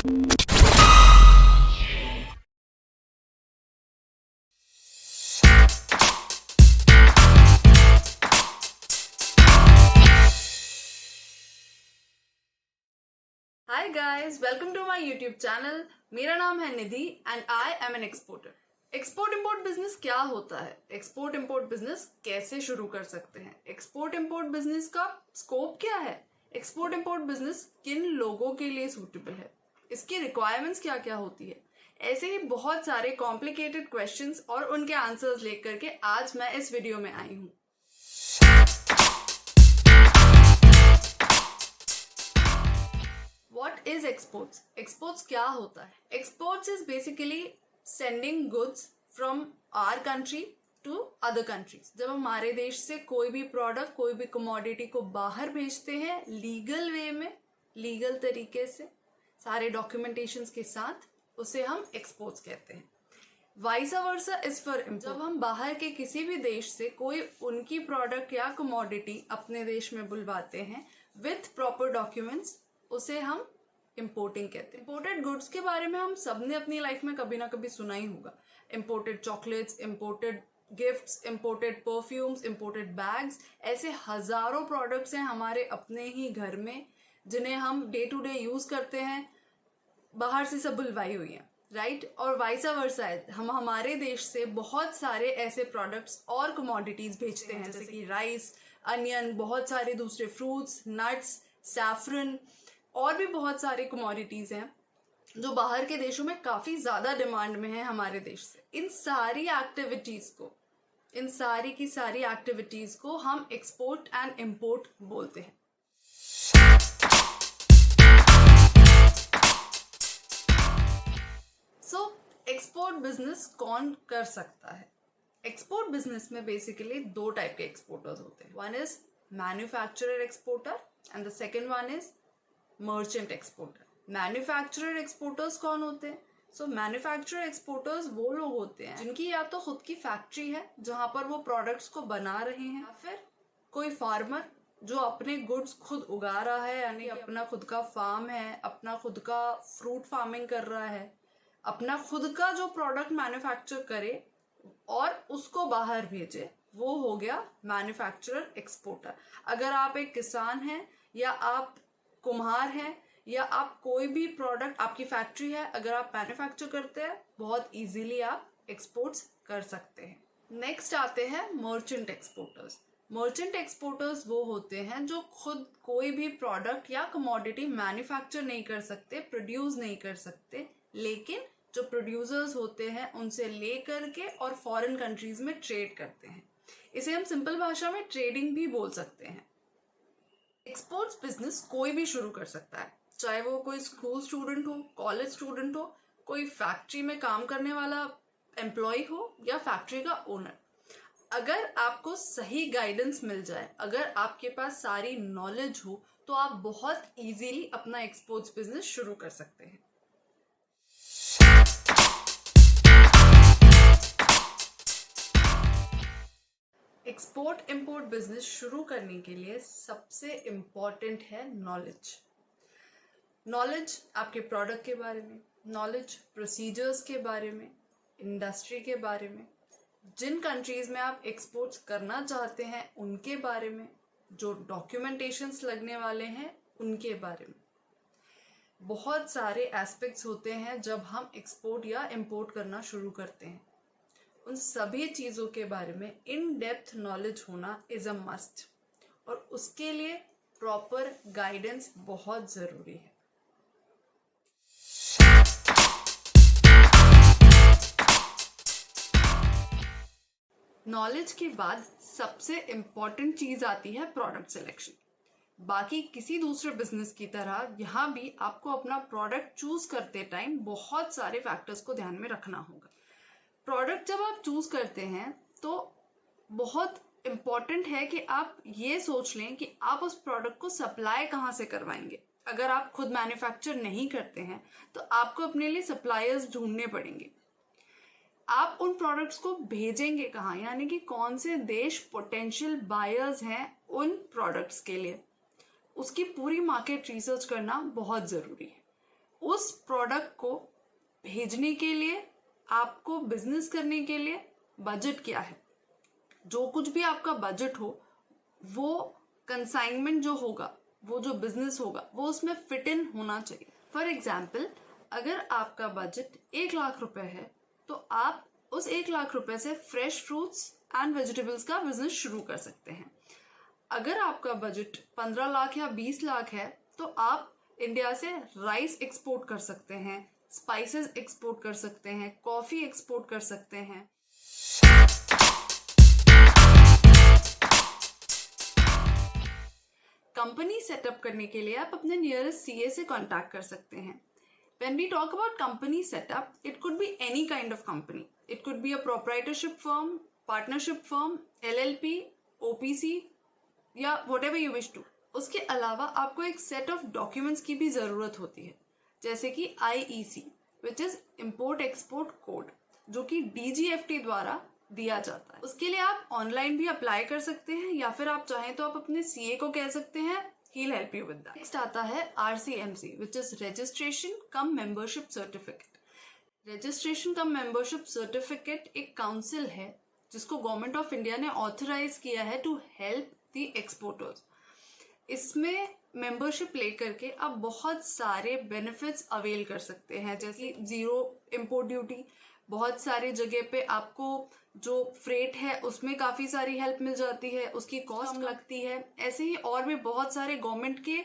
Hi guys, welcome to my YouTube channel. मेरा नाम है Nidhi and I am an exporter. Export import business क्या होता है? एक्सपोर्ट इंपोर्ट बिजनेस कैसे शुरू कर सकते हैं? एक्सपोर्ट इंपोर्ट बिजनेस का स्कोप क्या है? एक्सपोर्ट इंपोर्ट बिजनेस किन लोगों के लिए सूटेबल है? इसकी रिक्वायरमेंट्स क्या क्या होती है? ऐसे ही बहुत सारे कॉम्प्लिकेटेड क्वेश्चंस और उनके आंसर्स लेकर के आज मैं इस वीडियो में आई हूँ। What is exports? Exports क्या होता है? Exports is basically sending goods from our country to other countries. जब हमारे देश से कोई भी प्रोडक्ट, कोई भी कमोडिटी को बाहर भेजते हैं लीगल वे में, लीगल तरीके से, सारे डॉक्यूमेंटेशंस के साथ, उसे हम एक्सपोर्ट्स कहते हैं। Vice versa is for import. जब हम बाहर के किसी भी देश से कोई उनकी प्रोडक्ट या कमोडिटी अपने देश में बुलवाते हैं विथ प्रॉपर डॉक्यूमेंट्स, उसे हम इम्पोर्टिंग कहते हैं। इम्पोर्टेड गुड्स के बारे में हम सबने अपनी लाइफ में कभी ना कभी सुना ही होगा। Imported chocolates, imported gifts, imported perfumes, imported bags, ऐसे हजारों प्रोडक्ट्स हैं हमारे अपने ही घर में जिन्हें हम डे टू डे यूज करते हैं, बाहर से सब बुलवाई हुई हैं, राइट? और वाइस वर्सा है, हम हमारे देश से बहुत सारे ऐसे प्रोडक्ट्स और कमोडिटीज भेजते हैं जैसे कि राइस, अनियन, बहुत सारे दूसरे फ्रूट्स, नट्स, सैफरन और भी बहुत सारे कमोडिटीज हैं जो बाहर के देशों में काफी ज्यादा डिमांड में है हमारे देश से। इन सारी की सारी एक्टिविटीज को हम एक्सपोर्ट एंड इंपोर्ट बोलते हैं। एक्सपोर्ट बिजनेस कौन कर सकता है? एक्सपोर्ट बिजनेस में बेसिकली दो टाइप के एक्सपोर्टर्स होते हैं। One is manufacturer exporter and the second one is merchant exporter. Manufacturer exporters कौन होते हैं? मैन्युफैक्चरर एक्सपोर्टर्स वो लोग होते हैं जिनकी या तो खुद की फैक्ट्री है जहां पर वो प्रोडक्ट्स को बना रहे हैं, या फिर कोई फार्मर जो अपने गुड्स खुद उगा रहा है, यानी अपना खुद का फार्म है, अपना खुद का फ्रूट फार्मिंग कर रहा है, अपना खुद का जो प्रोडक्ट मैन्युफैक्चर करे और उसको बाहर भेजे, वो हो गया मैन्युफैक्चरर एक्सपोर्टर। अगर आप एक किसान हैं या आप कुम्हार हैं या आप कोई भी प्रोडक्ट, आपकी फैक्ट्री है, अगर आप मैन्युफैक्चर करते हैं, बहुत इजीली आप एक्सपोर्ट्स कर सकते हैं। नेक्स्ट आते हैं मर्चेंट एक्सपोर्टर्स। मर्चेंट एक्सपोर्टर्स वो होते हैं जो खुद कोई भी प्रोडक्ट या कमोडिटी मैन्युफैक्चर नहीं कर सकते, प्रोड्यूस नहीं कर सकते, लेकिन जो प्रोड्यूसर्स होते हैं उनसे ले करके और फॉरेन कंट्रीज में ट्रेड करते हैं। इसे हम सिंपल भाषा में ट्रेडिंग भी बोल सकते हैं। एक्सपोर्ट्स बिजनेस कोई भी शुरू कर सकता है, चाहे वो कोई स्कूल स्टूडेंट हो, कॉलेज स्टूडेंट हो, कोई फैक्ट्री में काम करने वाला एम्प्लॉय हो या फैक्ट्री का ओनर। अगर आपको सही गाइडेंस मिल जाए, अगर आपके पास सारी नॉलेज हो, तो आप बहुत इजीली अपना एक्सपोर्ट्स बिजनेस शुरू कर सकते हैं। एक्सपोर्ट इंपोर्ट बिजनेस शुरू करने के लिए सबसे इम्पॉर्टेंट है नॉलेज। नॉलेज आपके प्रोडक्ट के बारे में, नॉलेज प्रोसीजर्स के बारे में, इंडस्ट्री के बारे में, जिन कंट्रीज में आप एक्सपोर्ट्स करना चाहते हैं उनके बारे में, जो डॉक्यूमेंटेशंस लगने वाले हैं उनके बारे में। बहुत सारे एस्पेक्ट्स होते हैं जब हम एक्सपोर्ट या इंपोर्ट करना शुरू करते हैं। उन सभी चीज़ों के बारे में इन डेप्थ नॉलेज होना इज अ मस्ट, और उसके लिए प्रॉपर गाइडेंस बहुत ज़रूरी है। नॉलेज के बाद सबसे इम्पॉर्टेंट चीज़ आती है प्रोडक्ट सिलेक्शन। बाकी किसी दूसरे बिजनेस की तरह यहाँ भी आपको अपना प्रोडक्ट चूज करते टाइम बहुत सारे फैक्टर्स को ध्यान में रखना होगा। प्रोडक्ट जब आप चूज करते हैं तो बहुत इम्पॉर्टेंट है कि आप ये सोच लें कि आप उस प्रोडक्ट को सप्लाई कहाँ से करवाएंगे। अगर आप खुद मैन्युफैक्चर नहीं करते हैं तो आपको अपने लिए सप्लायर्स ढूंढने पड़ेंगे। आप उन प्रोडक्ट्स को भेजेंगे कहाँ, यानी कि कौन से देश पोटेंशियल बायर्स हैं उन प्रोडक्ट्स के लिए, उसकी पूरी मार्केट रिसर्च करना बहुत ज़रूरी है। उस प्रोडक्ट को भेजने के लिए, आपको बिजनेस करने के लिए बजट क्या है। जो कुछ भी आपका बजट हो, वो कंसाइनमेंट जो होगा, वो जो बिजनेस होगा, वो उसमें फिट इन होना चाहिए। फॉर एग्जाम्पल, अगर आपका बजट 1 लाख रुपए है तो आप उस 1 लाख रुपए से फ्रेश फ्रूट्स एंड वेजिटेबल्स का बिजनेस शुरू कर सकते हैं। अगर आपका बजट 15 लाख या 20 लाख है तो आप इंडिया से राइस एक्सपोर्ट कर सकते हैं, स्पाइसेस एक्सपोर्ट कर सकते हैं, कॉफी एक्सपोर्ट कर सकते हैं। कंपनी सेटअप करने के लिए आप अपने नियरेस्ट सीए से कांटेक्ट कर सकते हैं। When we talk about company setup, it could be any kind of company. It could be a proprietorship firm, partnership firm, LLP, OPC या whatever you wish to. उसके अलावा आपको एक सेट ऑफ डॉक्यूमेंट्स की भी ज़रूरत होती है, जैसे कि IEC, which is Import Export Code, जो कि DGFT द्वारा दिया जाता है। उसके लिए आप ऑनलाइन भी अप्लाई कर सकते हैं या फिर आप चाहें तो आप अपने CA को कह सकते हैं, he'll help you with that. Next आता है RCMC, which is Registration cum Membership Certificate. Registration cum Membership Certificate एक काउंसिल है जिसको गवर्नमेंट ऑफ इंडिया ने ऑथराइज किया है टू हेल्प द एक्सपोर्टर्स। इसमें मेंबरशिप लेकर के आप बहुत सारे बेनिफिट्स अवेल कर सकते हैं, जैसे 0 इम्पोर्ट ड्यूटी, बहुत सारी जगह पे आपको जो फ्रेट है उसमें काफ़ी सारी हेल्प मिल जाती है, उसकी कॉस्ट कम लगती है। ऐसे ही और भी बहुत सारे गवर्नमेंट के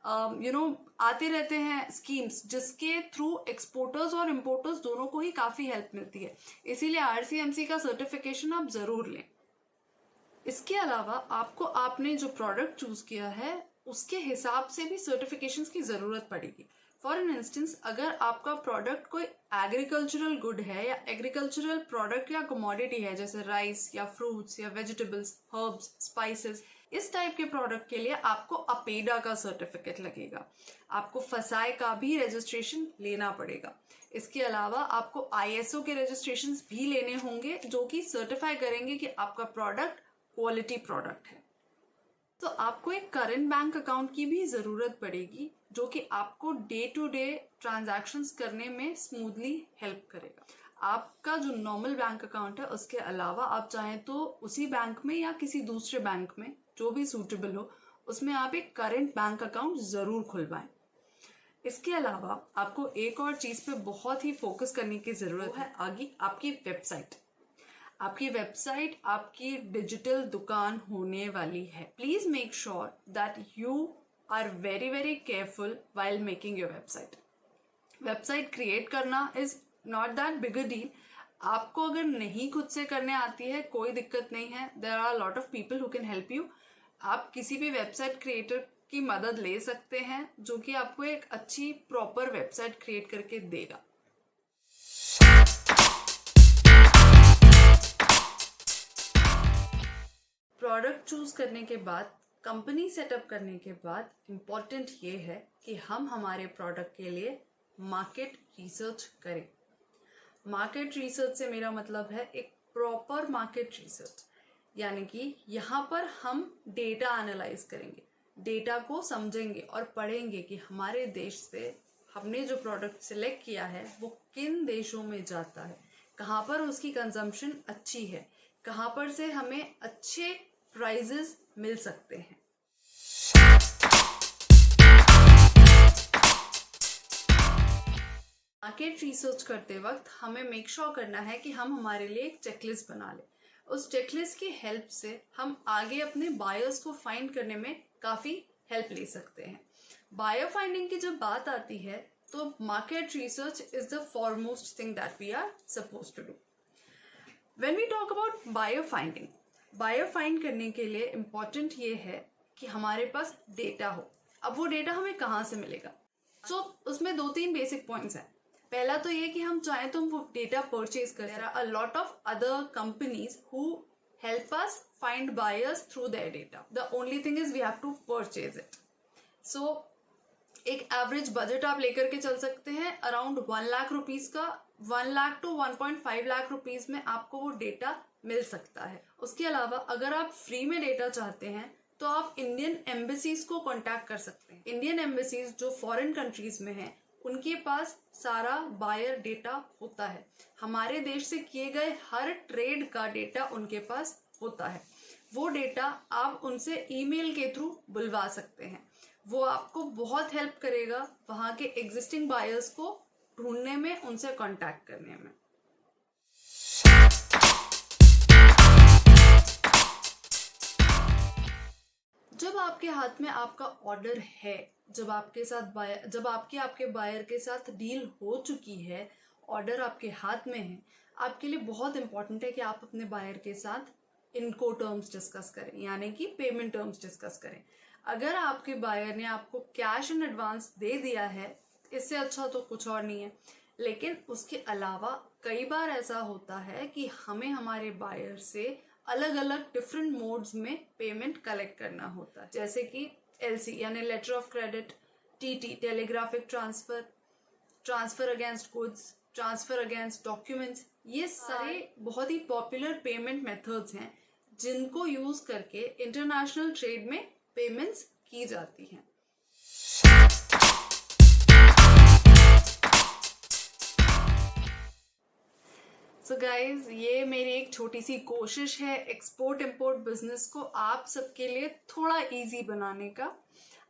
आते रहते हैं स्कीम्स जिसके थ्रू एक्सपोर्टर्स और इम्पोर्टर्स दोनों को ही काफ़ी हेल्प मिलती है। इसीलिए RCMC का सर्टिफिकेशन आप ज़रूर लें। इसके अलावा आपको आपने जो प्रोडक्ट चूज किया है उसके हिसाब से भी सर्टिफिकेशंस की ज़रूरत पड़ेगी। फॉर एन इंस्टेंस, अगर आपका प्रोडक्ट कोई एग्रीकल्चरल गुड है या एग्रीकल्चरल प्रोडक्ट या कमोडिटी है, जैसे राइस या फ्रूट्स या वेजिटेबल्स, हर्ब्स, स्पाइसेस, इस टाइप के प्रोडक्ट के लिए आपको अपेडा का सर्टिफिकेट लगेगा। आपको फसाई का भी रजिस्ट्रेशन लेना पड़ेगा। इसके अलावा आपको ISO के रजिस्ट्रेशंस भी लेने होंगे जो कि सर्टिफाई करेंगे कि आपका प्रोडक्ट क्वालिटी प्रोडक्ट है। तो आपको एक करंट बैंक अकाउंट की भी ज़रूरत पड़ेगी जो कि आपको डे टू डे ट्रांजैक्शंस करने में स्मूथली हेल्प करेगा। आपका जो नॉर्मल बैंक अकाउंट है उसके अलावा आप चाहें तो उसी बैंक में या किसी दूसरे बैंक में जो भी सूटेबल हो उसमें आप एक करंट बैंक अकाउंट ज़रूर खुलवाएं। इसके अलावा आपको एक और चीज़ पे बहुत ही फोकस करने की ज़रूरत है, आगे आपकी वेबसाइट। आपकी वेबसाइट आपकी डिजिटल दुकान होने वाली है। Please make sure that you are very very careful while making your website. Website create करना is not that big a deal. आपको अगर नहीं खुद से करने आती है कोई दिक्कत नहीं है, there are lot of people who can help you. आप किसी भी वेबसाइट क्रिएटर की मदद ले सकते हैं जो कि आपको एक अच्छी प्रॉपर वेबसाइट क्रिएट करके देगा। प्रोडक्ट चूज करने के बाद, कंपनी सेटअप करने के बाद इम्पॉर्टेंट ये है कि हम हमारे प्रोडक्ट के लिए मार्केट रिसर्च करें। मार्केट रिसर्च से मेरा मतलब है एक प्रॉपर मार्केट रिसर्च, यानी कि यहाँ पर हम डेटा एनालाइज करेंगे, डेटा को समझेंगे और पढ़ेंगे कि हमारे देश से हमने जो प्रोडक्ट सिलेक्ट किया है वो किन देशों में जाता है, कहाँ पर उसकी कंजम्पशन अच्छी है, कहाँ पर से हमें अच्छे प्राइजेस मिल सकते हैं। मार्केट रिसर्च करते वक्त हमें मेक श्योर करना है कि हम हमारे लिए एक चेकलिस्ट बना लें। उस चेकलिस्ट की हेल्प से हम आगे अपने बायर्स को फाइंड करने में काफ़ी हेल्प ले सकते हैं। बायर फाइंडिंग की जब बात आती है तो market research is the foremost thing that we are suppose to do. When we talk about buyer finding, buyer find करने के लिए इम्पॉर्टेंट ये है कि हमारे पास डेटा हो। अब वो डेटा हमें कहाँ से मिलेगा? उसमें 2-3 बेसिक पॉइंट्स हैं। पहला तो ये कि हम चाहें तो हम वो डेटा परचेज करें। There are a lot of other companies who help us find buyers through their data. The only thing is we have to purchase it. So एक एवरेज बजट आप लेकर के चल सकते हैं अराउंड 1 लाख रुपीज का। 1 lakh to 1.5 lakh rupees में आपको वो डेटा मिल सकता है। उसके अलावा अगर आप फ्री में डेटा चाहते हैं तो आप इंडियन एम्बेसीज को कांटेक्ट कर सकते हैं। इंडियन एम्बेसीज जो फॉरेन कंट्रीज में हैं उनके पास सारा बायर डेटा होता है। हमारे देश से किए गए हर ट्रेड का डेटा उनके पास होता है। वो डेटा आप उनसे ईमेल के थ्रू बुलवा सकते हैं। वो आपको बहुत हेल्प करेगा वहाँ के एग्जिस्टिंग बायर्स को ढूंढने में, उनसे कांटेक्ट करने में। जब आपके हाथ में आपका ऑर्डर है, जब आपके बायर के साथ डील हो चुकी है, ऑर्डर आपके हाथ में है, आपके लिए बहुत इंपॉर्टेंट है कि आप अपने बायर के साथ इनको टर्म्स डिस्कस करें, यानी कि पेमेंट टर्म्स डिस्कस करें। अगर आपके बायर ने आपको कैश इन एडवांस दे दिया है, इससे अच्छा तो कुछ और नहीं है। लेकिन उसके अलावा कई बार ऐसा होता है कि हमें हमारे बायर से अलग अलग डिफरेंट मोड्स में पेमेंट कलेक्ट करना होता है, जैसे कि एलसी यानी letter of credit, TT telegraphic transfer, transfer against goods, transfer against documents. ये सारे बहुत ही पॉपुलर पेमेंट मेथड्स हैं जिनको यूज करके इंटरनेशनल ट्रेड में पेमेंट्स की जाती हैं। सो गाइज, ये मेरी एक छोटी सी कोशिश है एक्सपोर्ट इंपोर्ट बिजनेस को आप सबके लिए थोड़ा इजी बनाने का।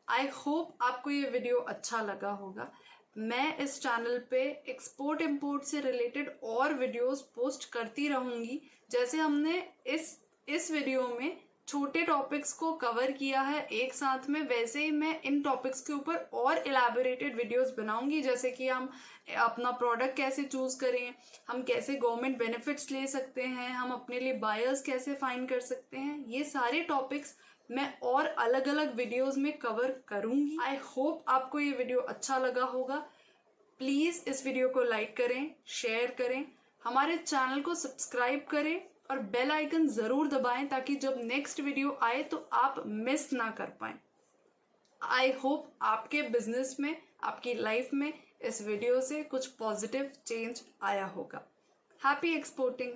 आई होप आपको ये वीडियो अच्छा लगा होगा। मैं इस चैनल पे एक्सपोर्ट इंपोर्ट से रिलेटेड और वीडियोस पोस्ट करती रहूंगी। जैसे हमने इस वीडियो में छोटे टॉपिक्स को कवर किया है एक साथ में, वैसे ही मैं इन टॉपिक्स के ऊपर और इलैबोरेटेड वीडियोस बनाऊंगी, जैसे कि हम अपना प्रोडक्ट कैसे चूज करें, हम कैसे गवर्नमेंट बेनिफिट्स ले सकते हैं, हम अपने लिए बायर्स कैसे फाइंड कर सकते हैं। ये सारे टॉपिक्स मैं और अलग अलग वीडियोस में कवर करूंगी। आई होप आपको ये वीडियो अच्छा लगा होगा। प्लीज इस वीडियो को लाइक करें, शेयर करें, हमारे चैनल को सब्सक्राइब करें और बेल आइकन जरूर दबाएं ताकि जब नेक्स्ट वीडियो आए तो आप मिस ना कर पाएं। आई होप आपके बिजनेस में, आपकी लाइफ में इस वीडियो से कुछ पॉजिटिव चेंज आया होगा। Happy exporting.